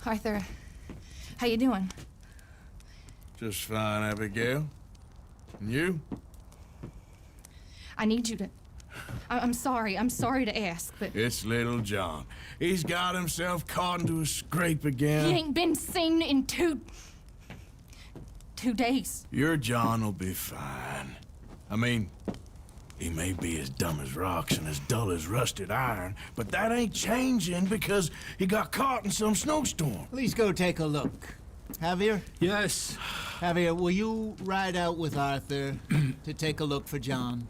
Arthur, how you doing? Just fine, Abigail. And you? I need you to... I'm sorry to ask, but... It's little John. He's got himself caught into a scrape again. He ain't been seen in two days. Your John will be fine. I mean, he may be as dumb as rocks and as dull as rusted iron, but that ain't changing because he got caught in some snowstorm. Please go take a look. Javier? Yes. Javier, will you ride out with Arthur to take a look for John?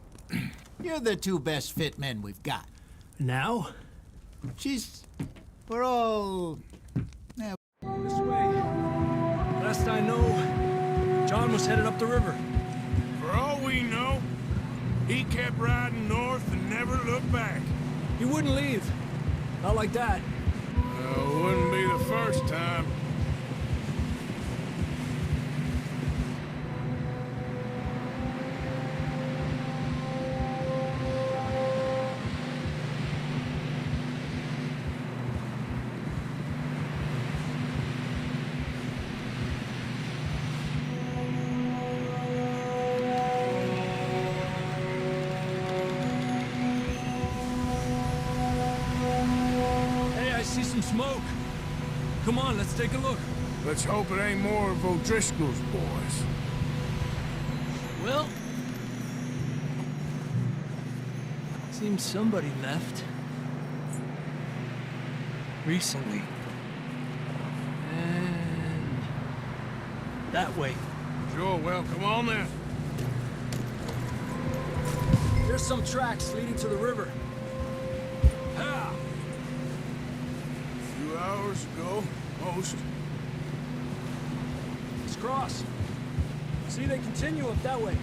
You're the two best fit men we've got. Now? We're all... This way. Last I know, John was headed up the river. For all we know, he kept riding north and never looked back. He wouldn't leave. Not like that. Wouldn't be the first time. Smoke. Come on, let's take a look. Let's hope it ain't more of O'Driscoll's boys. Well... seems somebody left. Recently. And... that way. Sure, well, come on then. There's some tracks leading to the river. Ha! Hours ago, most. Let's cross. See, they continue up that way.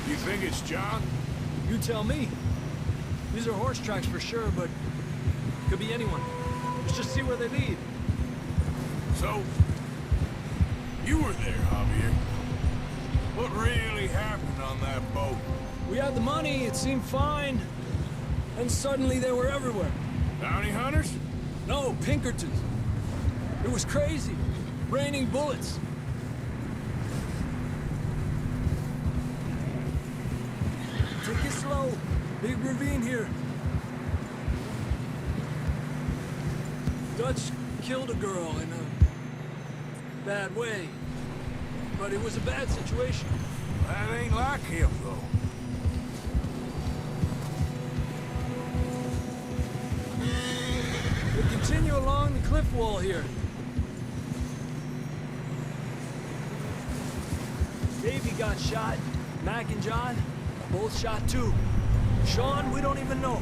You think it's John? You tell me. These are horse tracks for sure, but could be anyone. Let's just see where they lead. So, you were there, Javier. What really happened on that boat? We had the money, it seemed fine. And suddenly they were everywhere. Bounty hunters? No, Pinkertons. It was crazy. Raining bullets. Take it slow. Big ravine here. Dutch killed a girl in a bad way. But it was a bad situation. That ain't like him, though. We continue along the cliff wall here. Davey got shot. Mac and John, both shot too. Sean, we don't even know.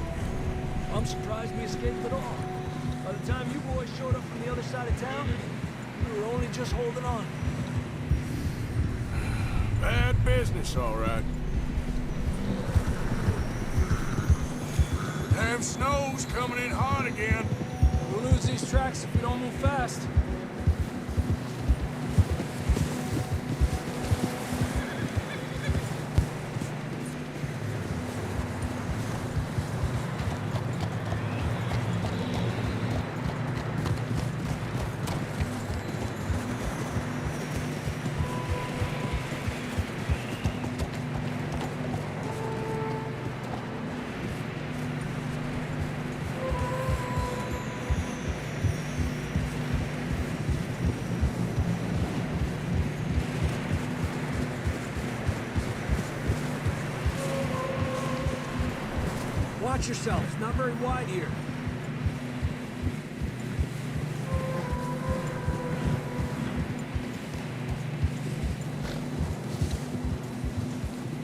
I'm surprised we escaped at all. By the time you boys showed up from the other side of town, we were only just holding on. Bad business, all right. Damn snow's coming in hard again. We'll lose these tracks if we don't move fast. Watch yourself. It's not very wide here.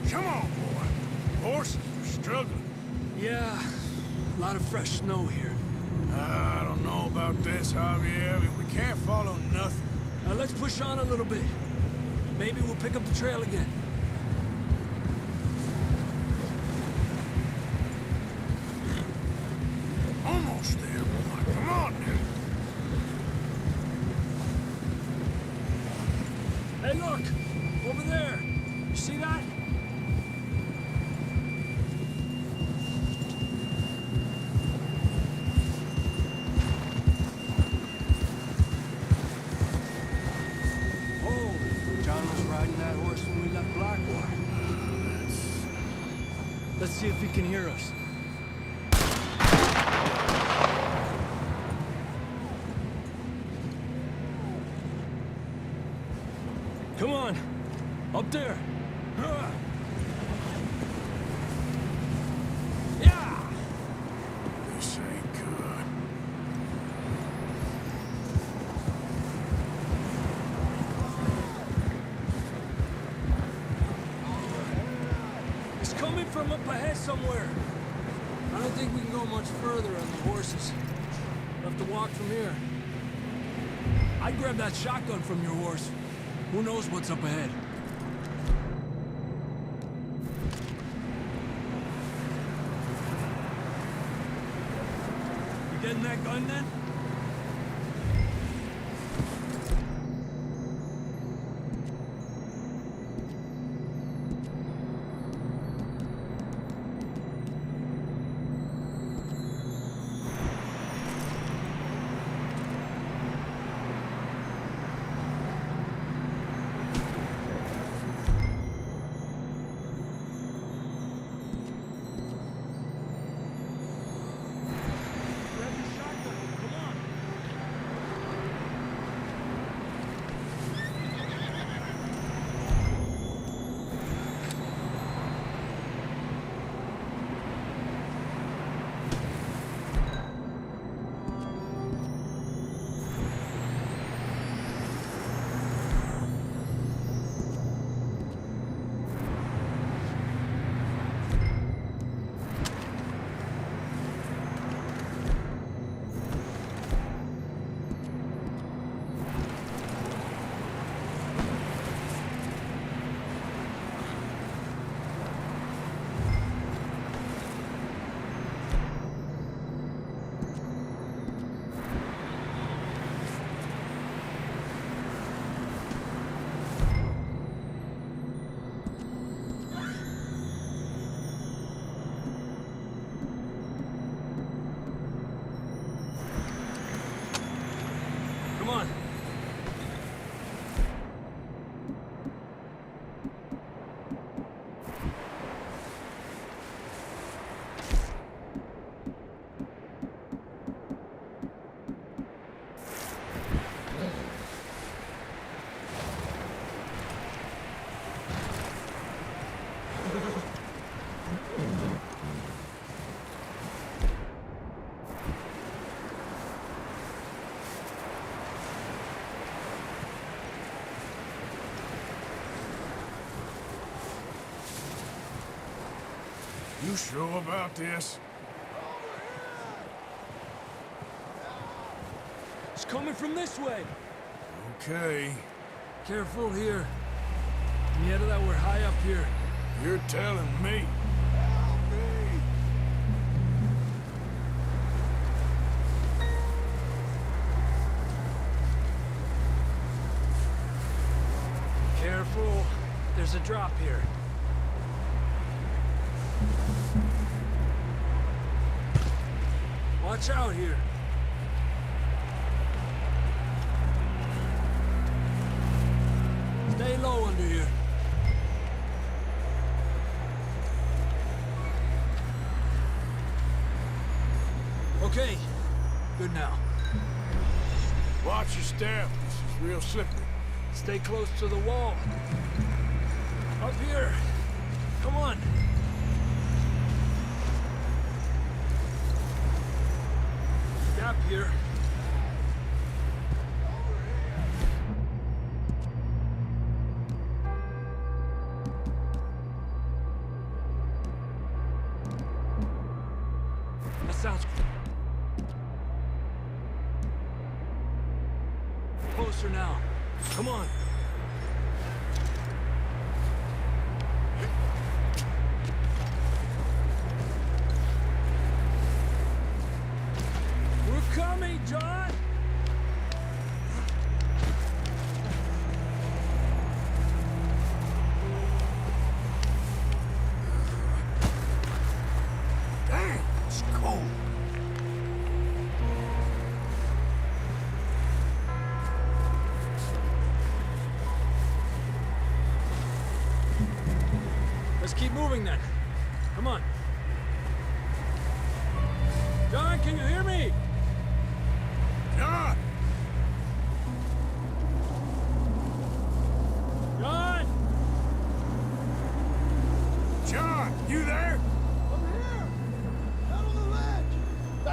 Come on, boy. Horses are struggling. Yeah, a lot of fresh snow here. I don't know about this, Javier. We can't follow nothing. Now let's push on a little bit. Maybe we'll pick up the trail again. Almost there, boy. Come on now. Hey, look! Over there! You see that? see if he can hear us. Come on! Up there! Yeah! This ain't good. It's coming from up ahead somewhere. I don't think we can go much further on the horses. We'll have to walk from here. I'd grab that shotgun from your horse. Who knows what's up ahead? You getting that gun then? Grab the shotgun. Come on. Come on. You sure about this? It's coming from this way. Okay. Careful here. Yeah, that we're high up here. You're telling me. Careful. There's a drop here. Watch out here. Stay low under here. Okay. Good now. Watch your step. This is real slippery. Stay close to the wall. Up here. Come on. Gap here. That sounds closer now. Come on. We're coming, John! Dang, it's cold. Let's keep moving then. Come on.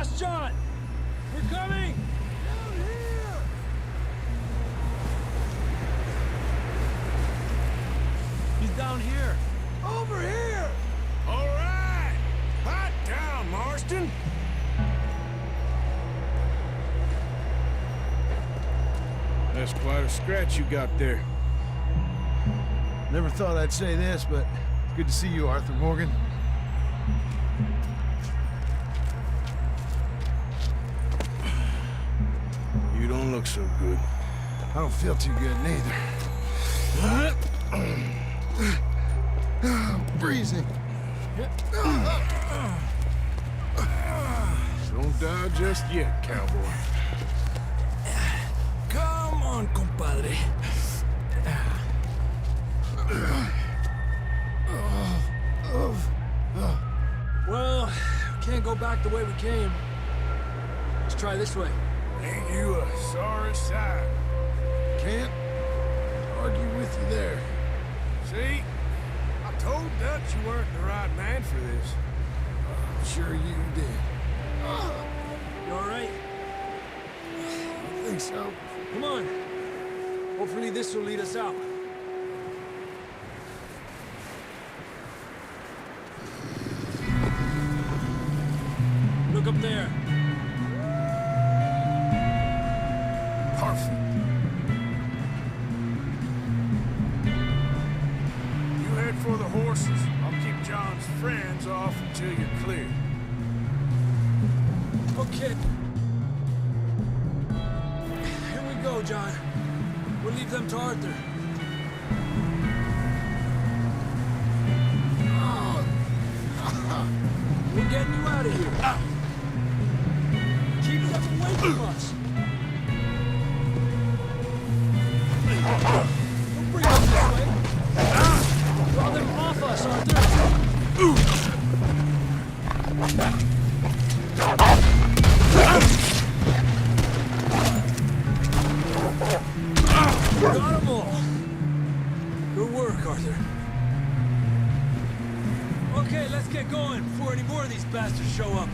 lost John! We're coming! Down here! He's down here! Over here! All right! Hot down, Marston! That's quite a scratch you got there. Never thought I'd say this, but it's good to see you, Arthur Morgan. You don't look so good. I don't feel too good neither. I'm freezing. Don't die just yet, cowboy. Come on, compadre. Well, can't go back the way we came. Let's try this way. Ain't you a sorry sight? Can't argue with you there. See? I told Dutch you weren't the right man for this. I'm sure you did. You all right? I think so. Come on. Hopefully this will lead us out. Look up there. Perfect. You head for the horses. I'll keep John's friends off until you're clear. Okay. Here we go, John. We'll leave them to Arthur. We're getting you out of here. Keep them away from us. Don't bring them this way. Draw them off us, Arthur. Got them all. Good work, Arthur. Okay, let's get going before any more of these bastards show up.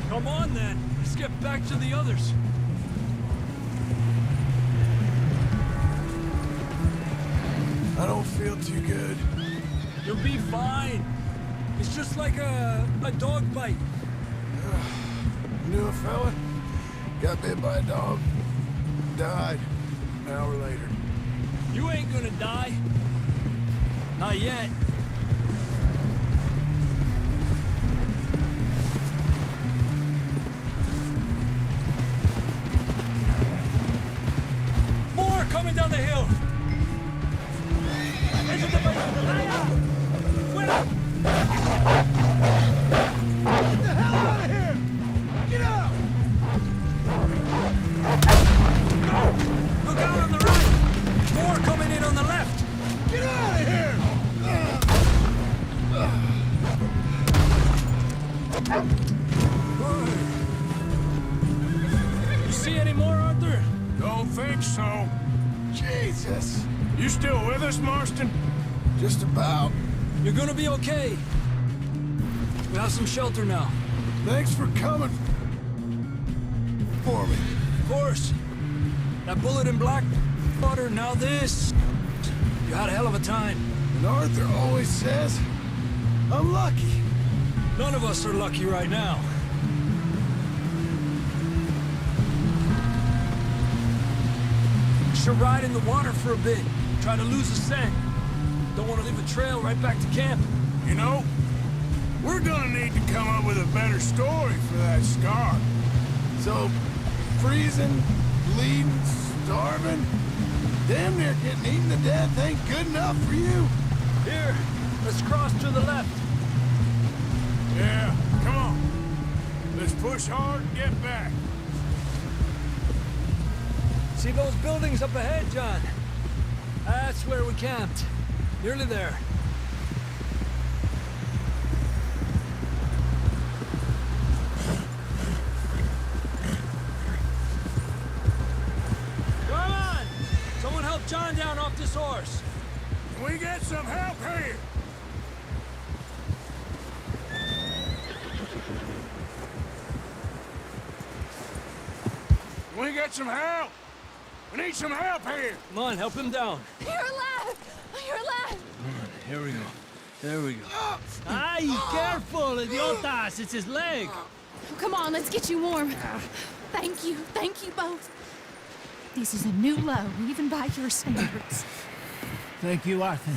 Come on, then. Let's get back to the others. I don't feel too good. You'll be fine. It's just like a dog bite. Knew a fella, got bit by a dog, died an hour later. You ain't gonna die. Not yet. More coming down the hill. Fuera! Get the hell out of here! Get out! Look out on the right! More coming in on the left! Get out of here! You see any more, Arthur? Don't think so. Jesus! You still with us, Marston? Just about. You're gonna be okay. We have some shelter now. Thanks for coming for me. Of course. That bullet in Blackwater, now this. You had a hell of a time. And Arthur always says I'm lucky. None of us are lucky right now. We should ride in the water for a bit. Try to lose the scent. Don't want to leave a trail right back to camp. You know, we're gonna need to come up with a better story for that scar. So, freezing, bleeding, starving, damn near getting eaten to death ain't good enough for you. Here, let's cross to the left. Push hard and get back. See those buildings up ahead, John? That's where we camped. Nearly there. Come on! Someone help John down off this horse. Can we get some help here? Can we get some help? We need some help here. Come on, help him down. You're alive! You're alive! Here we go. There we go. Ay, careful, idiotas! It's his leg. Come on, let's get you warm. Thank you both. This is a new low, even by your standards. Thank you, Arthur.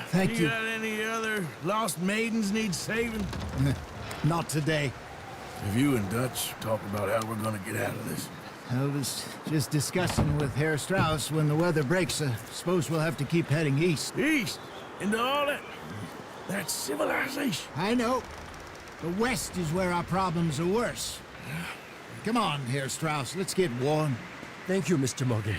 Thank You got any other lost maidens need saving? Not today. Have you and Dutch talked about how we're gonna get out of this? I was just discussing with Herr Strauss when the weather breaks. Suppose we'll have to keep heading east. East? Into all that... That's civilization. I know. The west is where our problems are worse. Come on, Herr Strauss, let's get warm. Thank you, Mr. Morgan.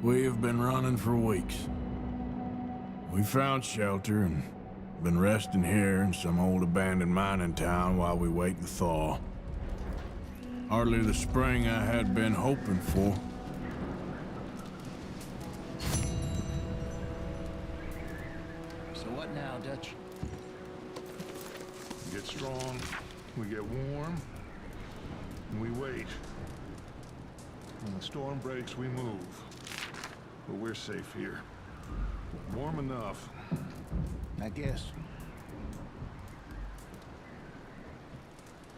We have been running for weeks. We found shelter and been resting here in some old abandoned mining town while we wait the thaw. Hardly the spring I had been hoping for. So what now, Dutch? We get strong, we get warm, and we wait. When the storm breaks, we move. But we're safe here. Warm enough. I guess.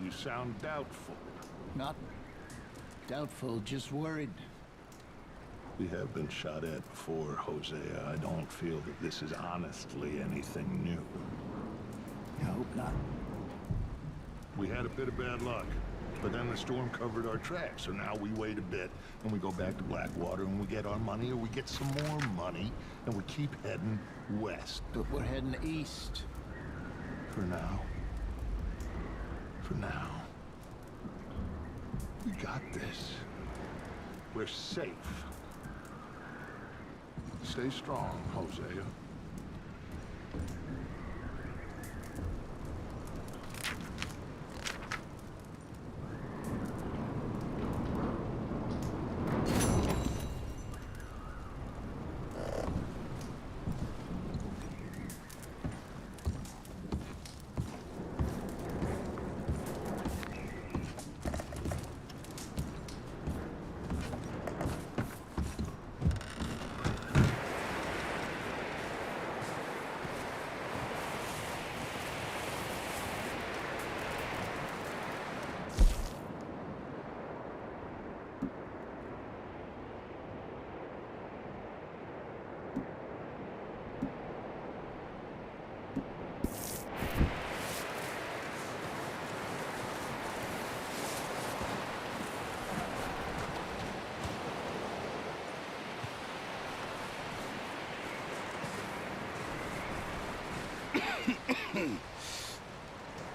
You sound doubtful. Not doubtful, just worried. We have been shot at before, Hosea. I don't feel that this is honestly anything new. I hope not. We had a bit of bad luck, but then the storm covered our tracks, so now we wait a bit, and we go back to Blackwater, and we get our money, or we get some more money, and we keep heading west. But we're heading east. For now. For now. We got this. We're safe. Stay strong, Hosea.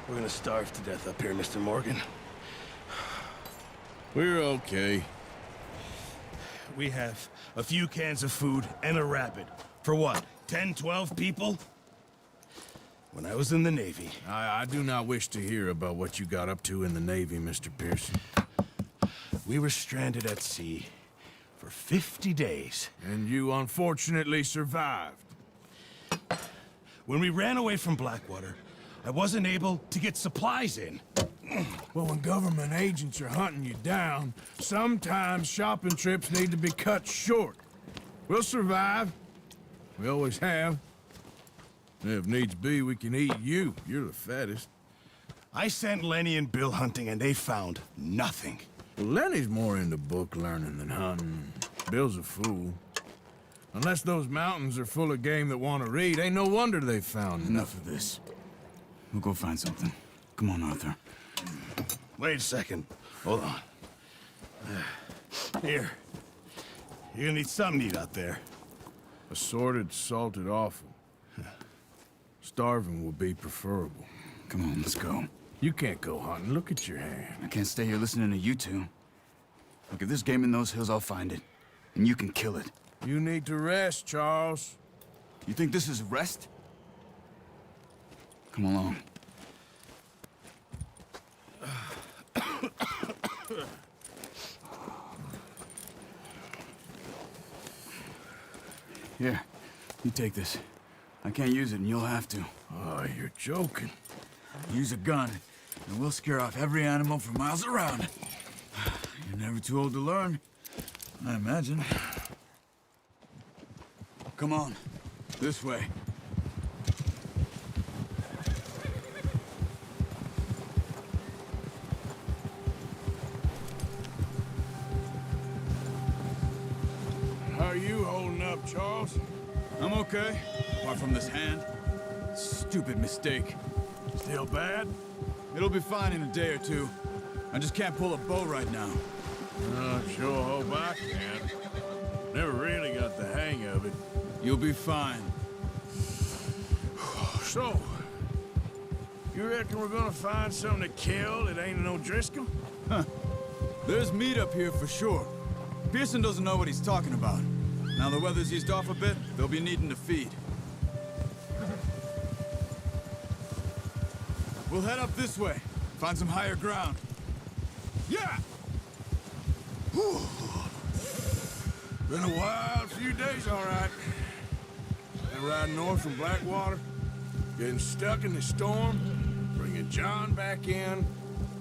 We're gonna starve to death up here, Mr. Morgan. We're okay. We have a few cans of food and a rabbit. For what, 10, 12 people? When I was in the Navy... I do not wish to hear about what you got up to in the Navy, Mr. Pearson. We were stranded at sea for 50 days. And you unfortunately survived. When we ran away from Blackwater, I wasn't able to get supplies in. Well, when government agents are hunting you down, sometimes shopping trips need to be cut short. We'll survive. We always have. And if needs be, we can eat you. You're the fattest. I sent Lenny and Bill hunting, and they found nothing. Well, Lenny's more into book learning than hunting. Bill's a fool. Unless those mountains are full of game that want to read, ain't no wonder they found Enough of this. We'll go find something. Come on, Arthur. Wait a second. Hold on. Here. You're gonna need something to eat out there. Assorted, salted offal. Starving would be preferable. Come on, let's go. You can't go hunting. Look at your hand. I can't stay here listening to you two. Look, if there's game in those hills, I'll find it. And you can kill it. You need to rest, Charles. You think this is rest? Come along. Here, you take this. I can't use it, and you'll have to. Oh, you're joking. Use a gun, and we'll scare off every animal for miles around. You're never too old to learn, I imagine. Come on, this way. How are you holding up, Charles? I'm okay, apart from this hand. Stupid mistake. Still bad? It'll be fine in a day or two. I just can't pull a bow right now. Sure hope I can. Never really got the hang of it. You'll be fine. So, you reckon we're gonna find something to kill that ain't an O'Driscoll? There's meat up here for sure. Pearson doesn't know what he's talking about. Now the weather's eased off a bit, they'll be needing to feed. We'll head up this way. Find some higher ground. Yeah! Whew. Been a wild few days, all right. Been riding north from Blackwater, getting stuck in the storm, bringing John back in.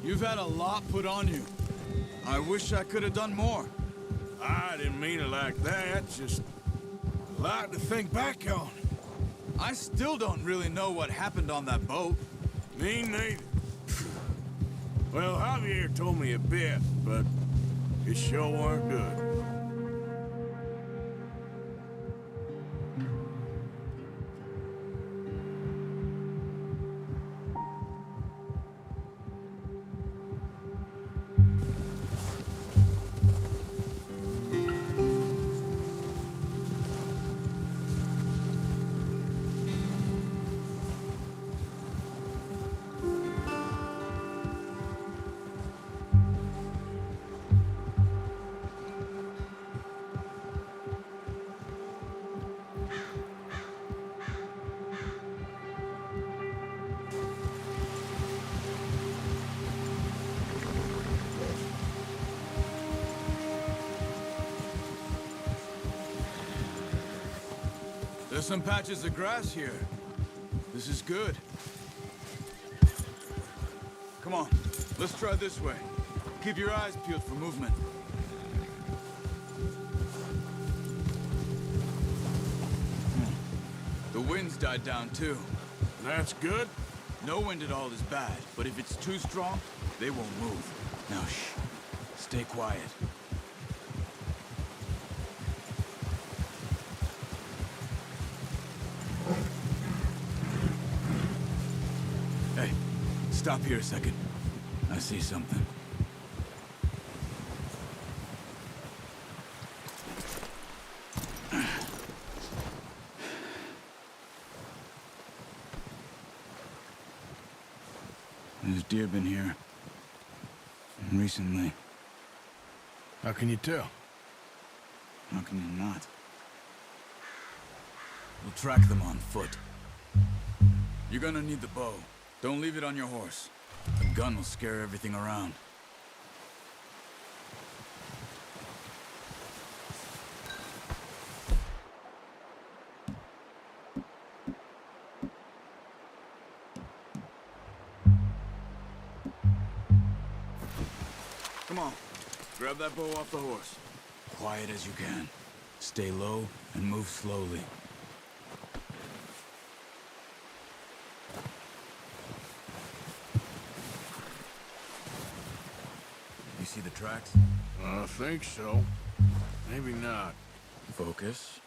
You've had a lot put on you. I wish I could have done more. I didn't mean it like that, just a lot to think back on. I still don't really know what happened on that boat. Me neither. Well, Javier told me a bit, but it sure weren't good. There's some patches of grass here. This is good. Come on, let's try this way. Keep your eyes peeled for movement. The wind's died down too. That's good. No wind at all is bad, but if it's too strong, they won't move. Now shh, stay quiet. Hey, stop here a second. I see something. There's deer been here. Recently. How can you tell? How can you not? We'll track them on foot. You're gonna need the bow. Don't leave it on your horse. A gun will scare everything around. Come on. Grab that bow off the horse. Quiet as you can. Stay low and move slowly. You see the tracks? I think so. Maybe not. Focus.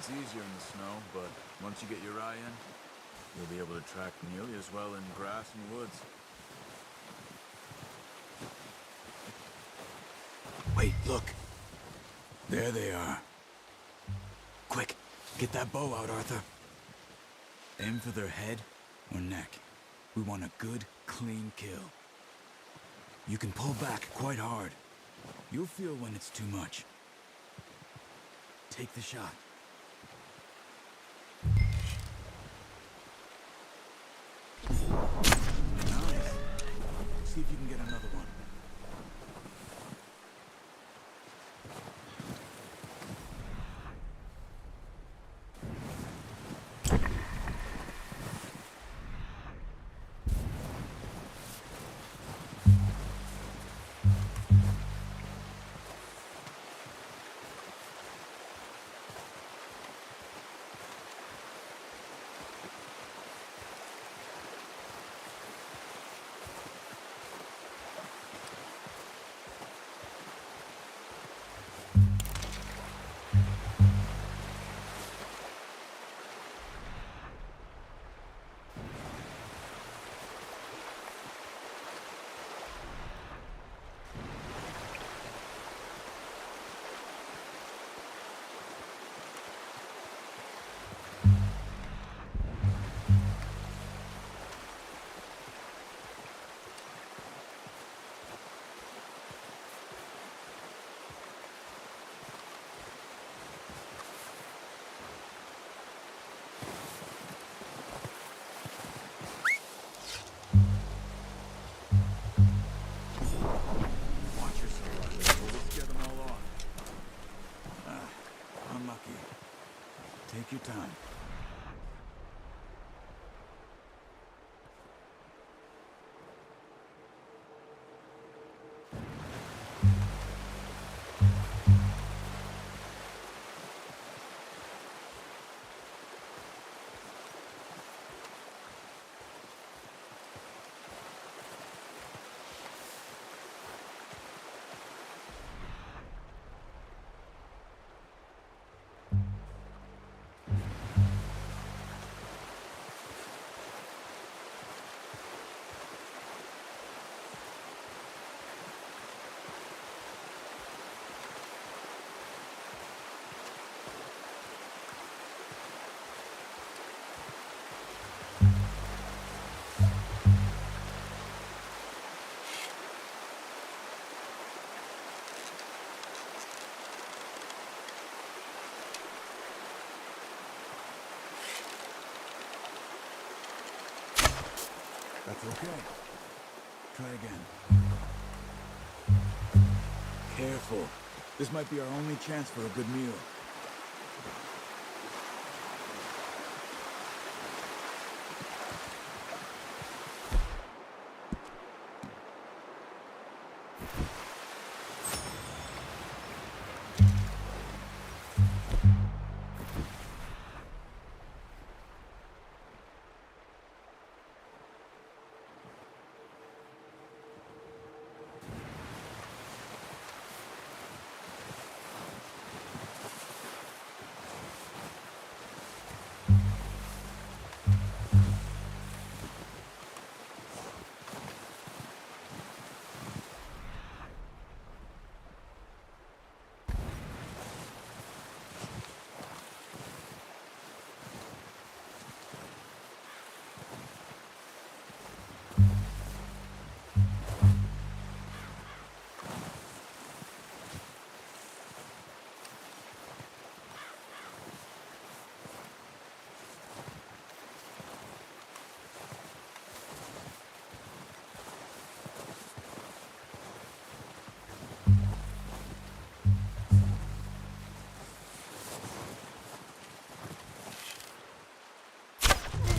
It's easier in the snow, but once you get your eye in, you'll be able to track nearly as well in grass and woods. Wait, look. There they are. Quick, get that bow out, Arthur. Aim for their head or neck. We want a good, clean kill. You can pull back quite hard. You'll feel when it's too much. Take the shot. Nice. See if you can get another one. Take your time. That's okay. Try again. Careful. This might be our only chance for a good meal.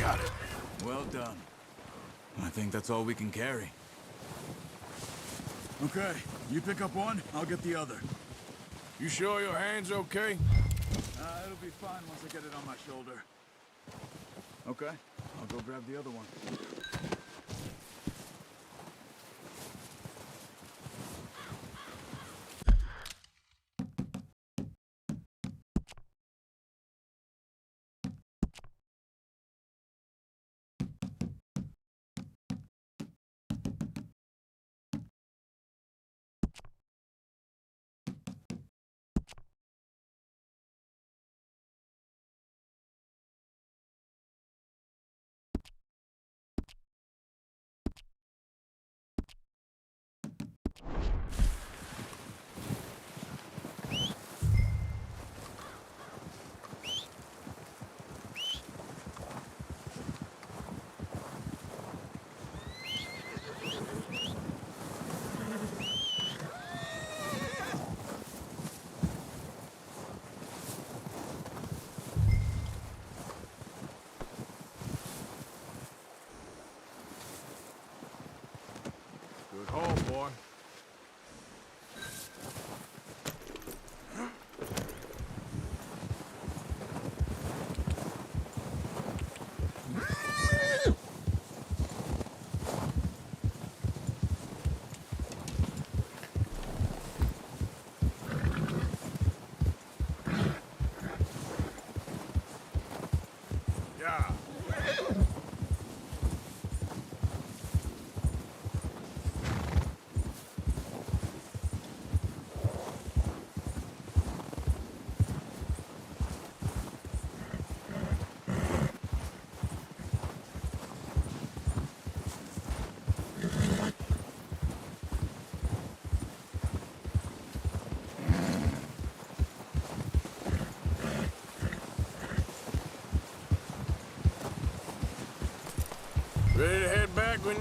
Got it. Well done. I think that's all we can carry. Okay, you pick up one, I'll get the other. You sure your hand's okay? It'll be fine once I get it on my shoulder. Okay, I'll go grab the other one.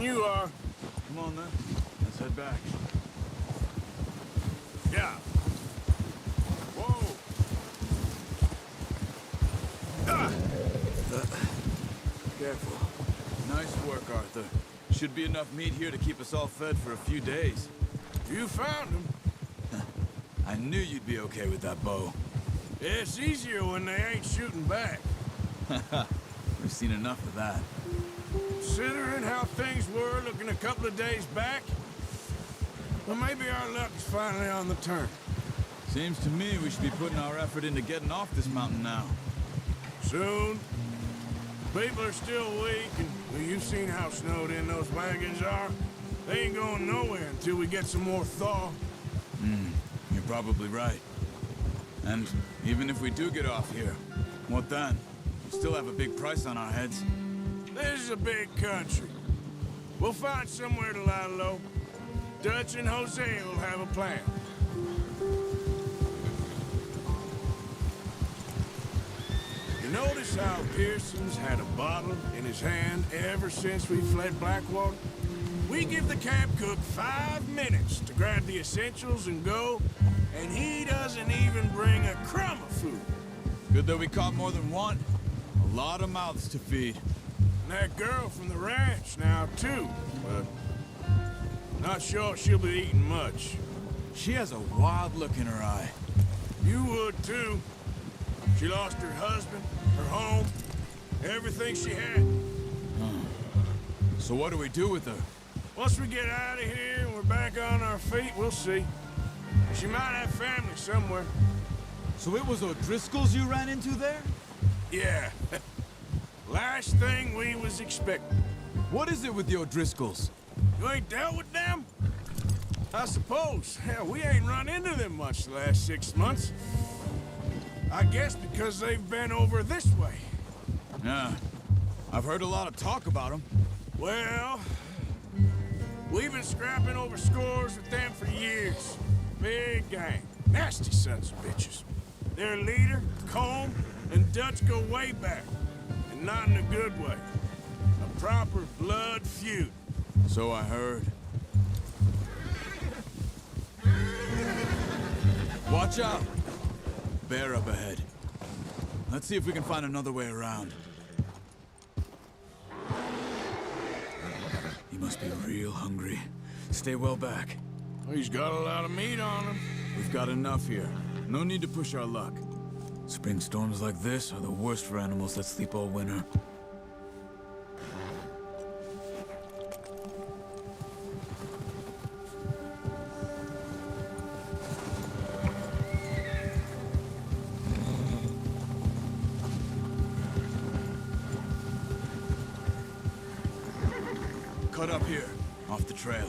than you are. Come on, then. Let's head back. Yeah. Whoa. Ah. Careful. Nice work, Arthur. Should be enough meat here to keep us all fed for a few days. You found him. I knew you'd be okay with that bow. It's easier when they ain't shooting back. We've seen enough of that. Considering how things were looking a couple of days back, well, maybe our luck is finally on the turn. Seems to me we should be putting our effort into getting off this mountain now. Soon. People are still weak, and well, you've seen how snowed in those wagons are. They ain't going nowhere until we get some more thaw. You're probably right. And even if we do get off here, what then? We still have a big price on our heads. This is a big country. We'll find somewhere to lie low. Dutch and Hosea will have a plan. You notice how Pearson's had a bottle in his hand ever since we fled Blackwater? We give the camp cook 5 minutes to grab the essentials and go, and he doesn't even bring a crumb of food. Good that we caught more than one. A lot of mouths to feed. And that girl from the ranch now, too, but not sure she'll be eating much. She has a wild look in her eye. You would, too. She lost her husband, her home, everything she had. So what do we do with her? Once we get out of here and we're back on our feet, we'll see. She might have family somewhere. So it was O'Driscoll's you ran into there? Yeah. Last thing we was expecting. What is it with the O'Driscolls? You ain't dealt with them? I suppose. Hell, we ain't run into them much the last 6 months. I guess because they've been over this way. Yeah. I've heard a lot of talk about them. Well, we've been scrapping over scores with them for years. Big gang. Nasty sons of bitches. Their leader, Colm, and Dutch go way back. And not in a good way. A proper blood feud. So I heard. Watch out! Bear up ahead. Let's see if we can find another way around. He must be real hungry. Stay well back. He's got a lot of meat on him. We've got enough here. No need to push our luck. Spring storms like this are the worst for animals that sleep all winter. Cut up here, off the trail.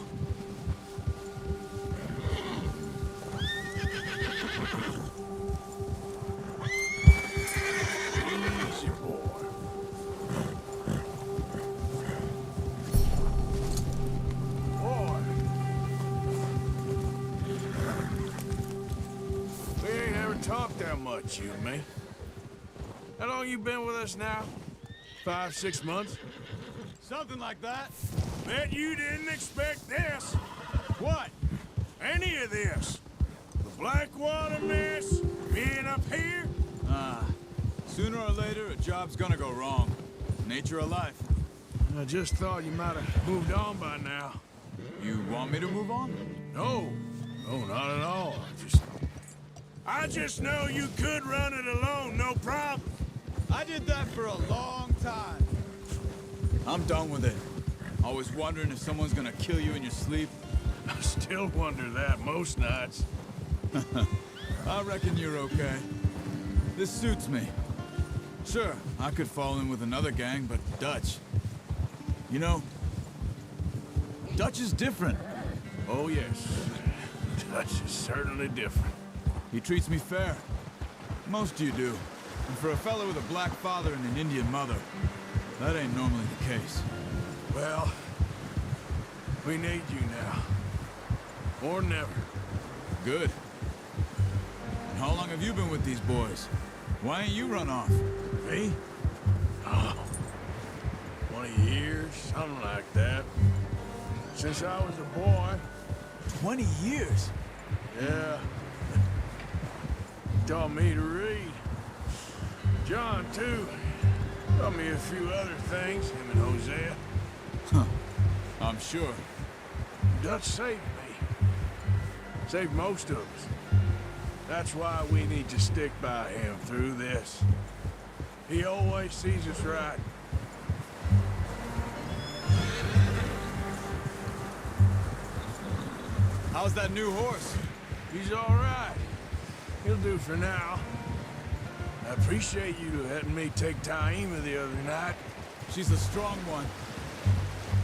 Easy, boy. Boy. We ain't ever talked that much, you and me. How long you been with us now? 5, 6 months? Something like that. Bet you didn't expect this. What? Any of this. The Blackwater mess, being up here. Sooner or later, a job's gonna go wrong. Nature of life. I just thought you might have moved on by now. You want me to move on? No, not at all. I just know you could run it alone, no problem. I did that for a long time. I'm done with it. Always wondering if someone's gonna kill you in your sleep. I still wonder that most nights. I reckon you're okay. This suits me. Sure, I could fall in with another gang, but Dutch... You know, Dutch is different. Oh, yes. Dutch is certainly different. He treats me fair. Most you do. And for a fellow with a black father and an Indian mother, that ain't normally the case. Well, we need you now. Or never. Good. And how long have you been with these boys? Why ain't you run off? Me? Oh, 20 years, something like that. Since I was a boy. 20 years? Yeah. Taught me to read. John, too. Taught me a few other things, him and Hosea. I'm sure. Dutch saved me. Saved most of us. That's why we need to stick by him through this. He always sees us right. How's that new horse? He's all right. He'll do for now. I appreciate you letting me take Taima the other night. She's a strong one.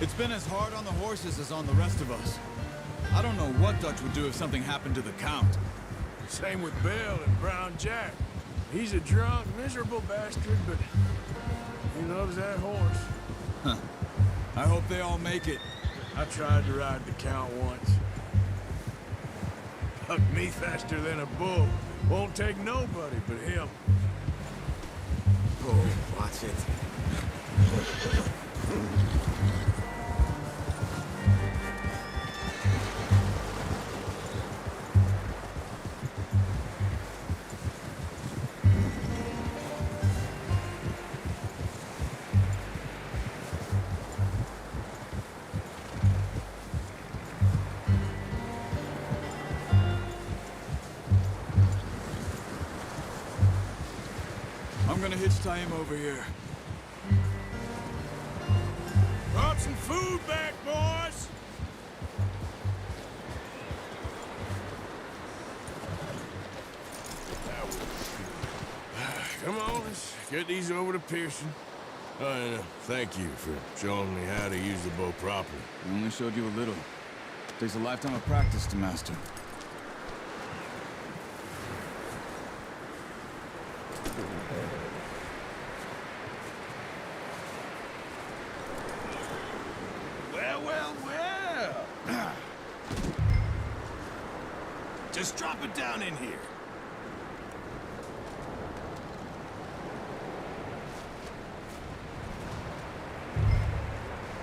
It's been as hard on the horses as on the rest of us. I don't know what Dutch would do if something happened to the Count. Same with Bill and Brown Jack. He's a drunk, miserable bastard, but he loves that horse. I hope they all make it. I tried to ride the Count once. Hucked me faster than a bull. Won't take nobody but him. Oh, watch it. I'm gonna hitch Taima over here. Brought some food back, boys! Come on, let's get these over to Pearson. Oh, and thank you for showing me how to use the bow properly. I only showed you a little. Takes a lifetime of practice to master. Well, well, well. Just drop it down in here.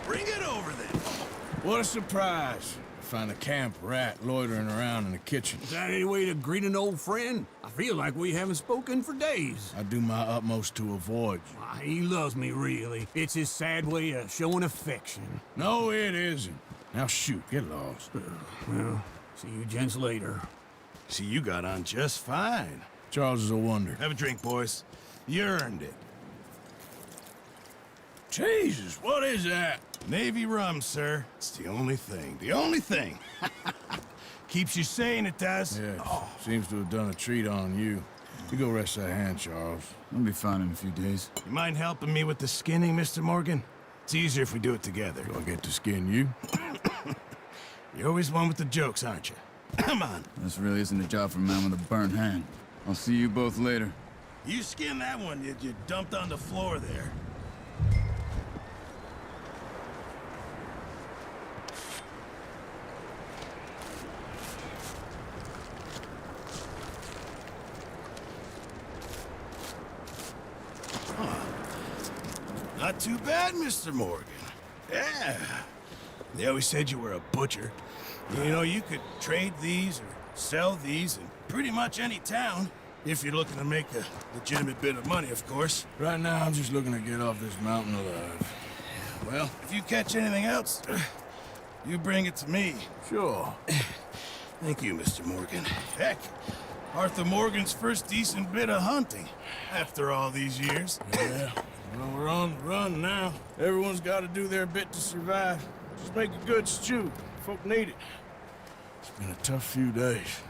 Bring it over then. What a surprise. Find a camp rat loitering around in the kitchen. Is that any way to greet an old friend? I feel like we haven't spoken for days. I do my utmost to avoid you. Why, he loves me, really. It's his sad way of showing affection. No, it isn't. Now shoot, get lost. Well, see you gents later. See, you got on just fine. Charles is a wonder. Have a drink, boys. You earned it. Jesus, what is that? Navy rum, sir. It's the only thing. The only thing. Keeps you sane, it does. Yeah, seems to have done a treat on you. You go rest that hand, Charles. I'll be fine in a few days. You mind helping me with the skinning, Mr. Morgan? It's easier if we do it together. Do I get to skin you? You're always one with the jokes, aren't you? Come on. This really isn't a job for a man with a burnt hand. I'll see you both later. You skinned that one you dumped on the floor there. Not too bad, Mr. Morgan. Yeah. They always said you were a butcher. You know, you could trade these or sell these in pretty much any town. If you're looking to make a legitimate bit of money, of course. Right now, I'm just looking to get off this mountain alive. Well, if you catch anything else, you bring it to me. Sure. Thank you, Mr. Morgan. Heck, Arthur Morgan's first decent bit of hunting after all these years. Yeah. Well, we're on the run now. Everyone's got to do their bit to survive. Just make a good stew. Folk need it. It's been a tough few days.